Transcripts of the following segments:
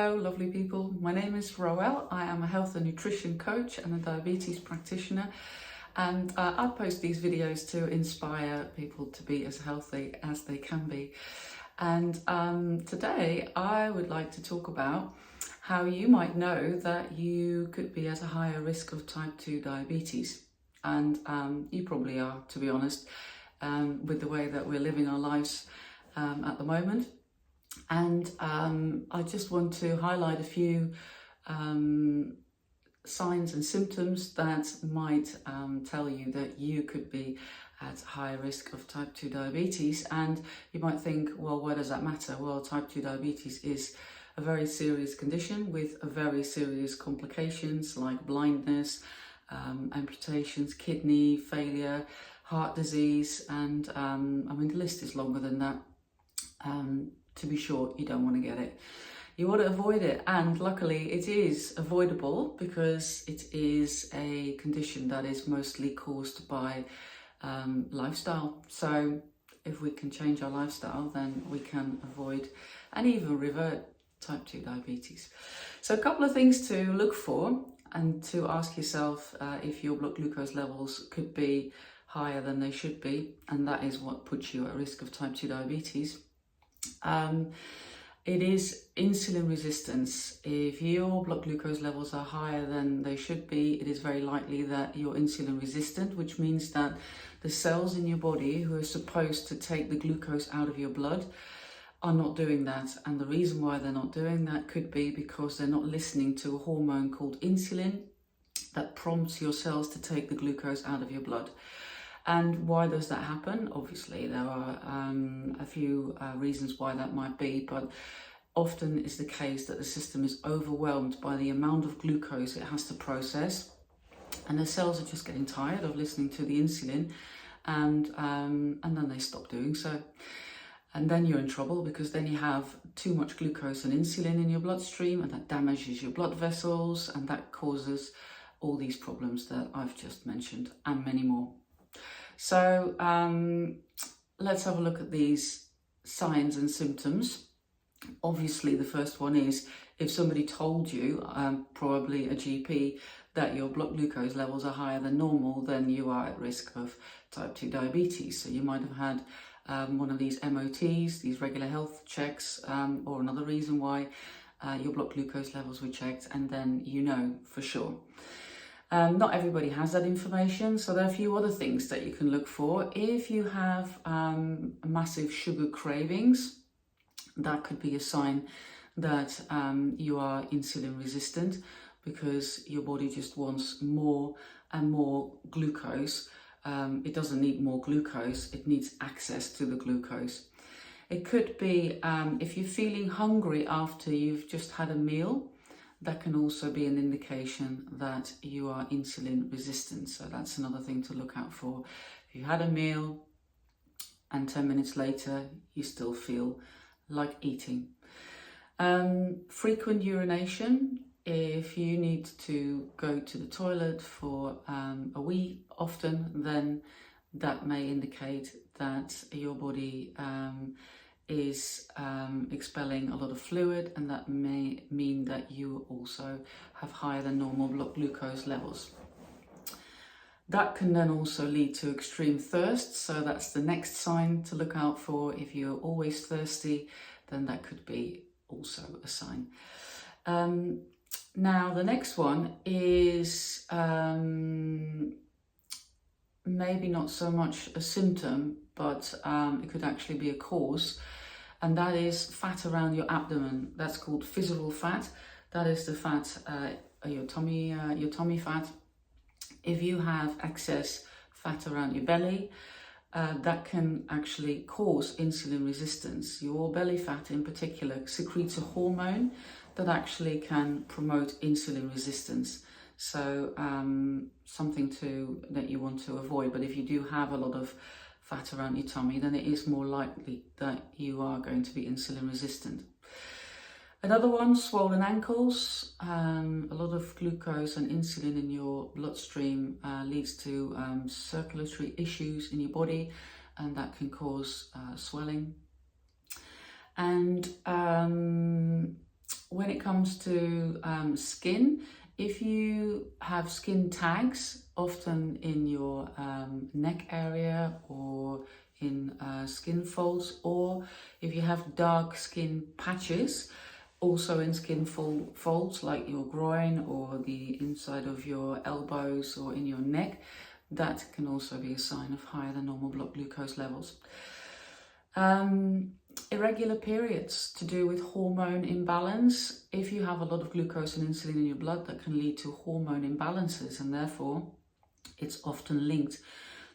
Hello, lovely people. My name is Roel. I am a health and nutrition coach and a diabetes practitioner. And I post these videos to inspire people to be as healthy as they can be. And today I would like to talk about how you might know that you could be at a higher risk of type 2 diabetes. And you probably are, to be honest, with the way that we're living our lives at the moment. And I just want to highlight a few signs and symptoms that might tell you that you could be at higher risk of type 2 diabetes. And you might think, well, why does that matter? Well, type 2 diabetes is a very serious condition with very serious complications like blindness, amputations, kidney failure, heart disease, and I mean, the list is longer than that. To be short, you don't want to get it. You want to avoid it, and luckily it is avoidable because it is a condition that is mostly caused by lifestyle. So if we can change our lifestyle, then we can avoid and even revert type 2 diabetes. So a couple of things to look for and to ask yourself if your blood glucose levels could be higher than they should be, and that is what puts you at risk of type 2 diabetes. It is insulin resistance. If your blood glucose levels are higher than they should be, it is very likely that you're insulin resistant, which means that the cells in your body who are supposed to take the glucose out of your blood are not doing that. And the reason why they're not doing that could be because they're not listening to a hormone called insulin that prompts your cells to take the glucose out of your blood. And why does that happen? Obviously, there are a few reasons why that might be, but often it's the case that the system is overwhelmed by the amount of glucose it has to process, and the cells are just getting tired of listening to the insulin, and then they stop doing so. And then you're in trouble because then you have too much glucose and insulin in your bloodstream, and that damages your blood vessels, and that causes all these problems that I've just mentioned and many more. So let's have a look at these signs and symptoms. Obviously, the first one is if somebody told you, probably a GP, that your blood glucose levels are higher than normal, then you are at risk of type 2 diabetes. So you might have had one of these MOTs, these regular health checks, or another reason why your blood glucose levels were checked, and then you know for sure. Not everybody has that information, so there are a few other things that you can look for. If you have massive sugar cravings, that could be a sign that you are insulin resistant, because your body just wants more and more glucose. It doesn't need more glucose, it needs access to the glucose. It could be if you're feeling hungry after you've just had a meal. That can also be an indication that you are insulin resistant. So that's another thing to look out for. If you had a meal and 10 minutes later, you still feel like eating. Frequent urination. If you need to go to the toilet for a wee often, then that may indicate that your body is expelling a lot of fluid, and that may mean that you also have higher than normal blood glucose levels. That can then also lead to extreme thirst, so that's the next sign to look out for. If you're always thirsty, then that could be also a sign. Now the next one is maybe not so much a symptom, but it could actually be a cause, and that is fat around your abdomen. That's called visceral fat. That is the fat, your tummy fat. If you have excess fat around your belly, that can actually cause insulin resistance. Your belly fat in particular secretes a hormone that actually can promote insulin resistance. So something that you want to avoid. But if you do have a lot of fat around your tummy, then it is more likely that you are going to be insulin resistant. Another one, swollen ankles. A lot of glucose and insulin in your bloodstream leads to circulatory issues in your body, and that can cause swelling. And when it comes to skin, if you have skin tags, often in your neck area or in skin folds, or if you have dark skin patches, also in skin folds like your groin or the inside of your elbows or in your neck, that can also be a sign of higher than normal blood glucose levels. Irregular periods to do with hormone imbalance. If you have a lot of glucose and insulin in your blood, that can lead to hormone imbalances, and therefore it's often linked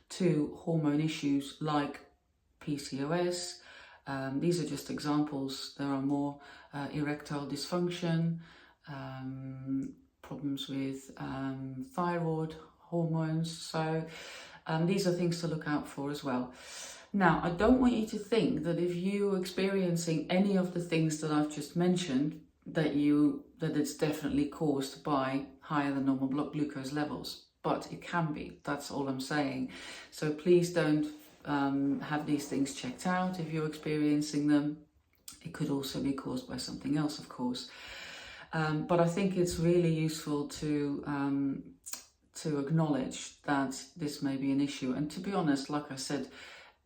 to hormone issues like PCOS. These are just examples. There are more erectile dysfunction, problems with thyroid hormones. So these are things to look out for as well. Now, I don't want you to think that if you're experiencing any of the things that I've just mentioned, that it's definitely caused by higher than normal blood glucose levels, but it can be. That's all I'm saying. So please don't have these things checked out if you're experiencing them. It could also be caused by something else, of course. But I think it's really useful to acknowledge that this may be an issue. And to be honest, like I said,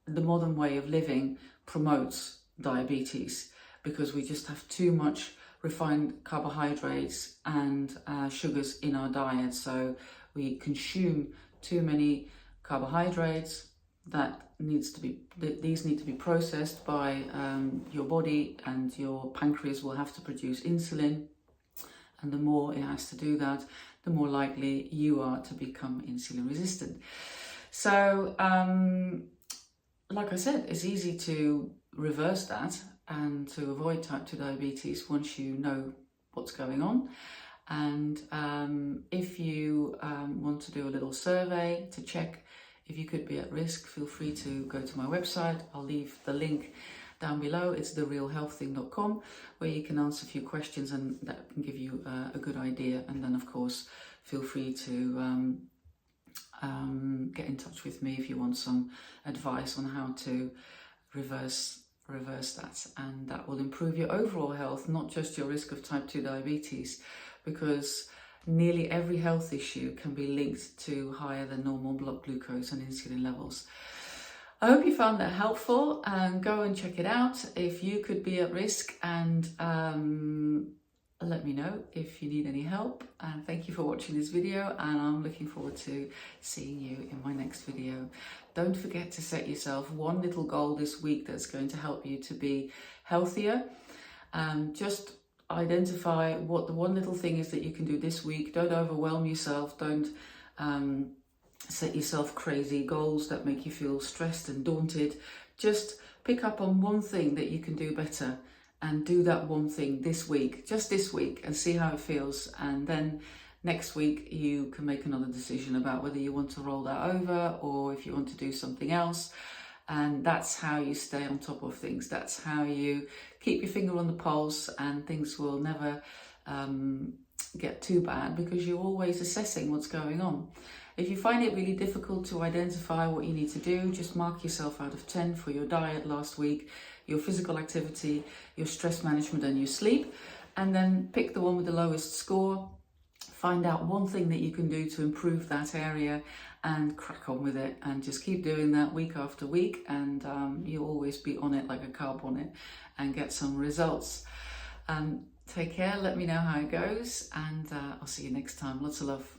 the modern way of living promotes diabetes because we just have too much refined carbohydrates and sugars in our diet. So we consume too many carbohydrates. These need to be processed by your body, and your pancreas will have to produce insulin. And the more it has to do that, the more likely you are to become insulin resistant. So, like I said, it's easy to reverse that and to avoid type 2 diabetes once you know what's going on. And if you want to do a little survey to check if you could be at risk, feel free to go to my website. I'll leave the link down below. It's therealhealththing.com, where you can answer a few questions, and that can give you a good idea. And then, of course, feel free to get in touch with me if you want some advice on how to reverse that, and that will improve your overall health, not just your risk of type 2 diabetes, because nearly every health issue can be linked to higher than normal blood glucose and insulin levels. I hope you found that helpful, and go and check it out if you could be at risk, and let me know if you need any help. And thank you for watching this video, and I'm looking forward to seeing you in my next video. Don't forget to set yourself one little goal this week that's going to help you to be healthier. Just identify what the one little thing is that you can do this week. Don't overwhelm yourself. Don't set yourself crazy goals that make you feel stressed and daunted. Just pick up on one thing that you can do better, and do that one thing this week, just this week, and see how it feels. And then next week you can make another decision about whether you want to roll that over or if you want to do something else. And that's how you stay on top of things. That's how you keep your finger on the pulse, and things will never get too bad because you're always assessing what's going on. If you find it really difficult to identify what you need to do, just mark yourself out of 10 for your diet last week, your physical activity, your stress management, and your sleep, and then pick the one with the lowest score. Find out one thing that you can do to improve that area and crack on with it, and just keep doing that week after week, and you'll always be on it like a carb on it and get some results. Take care, let me know how it goes, and I'll see you next time. Lots of love.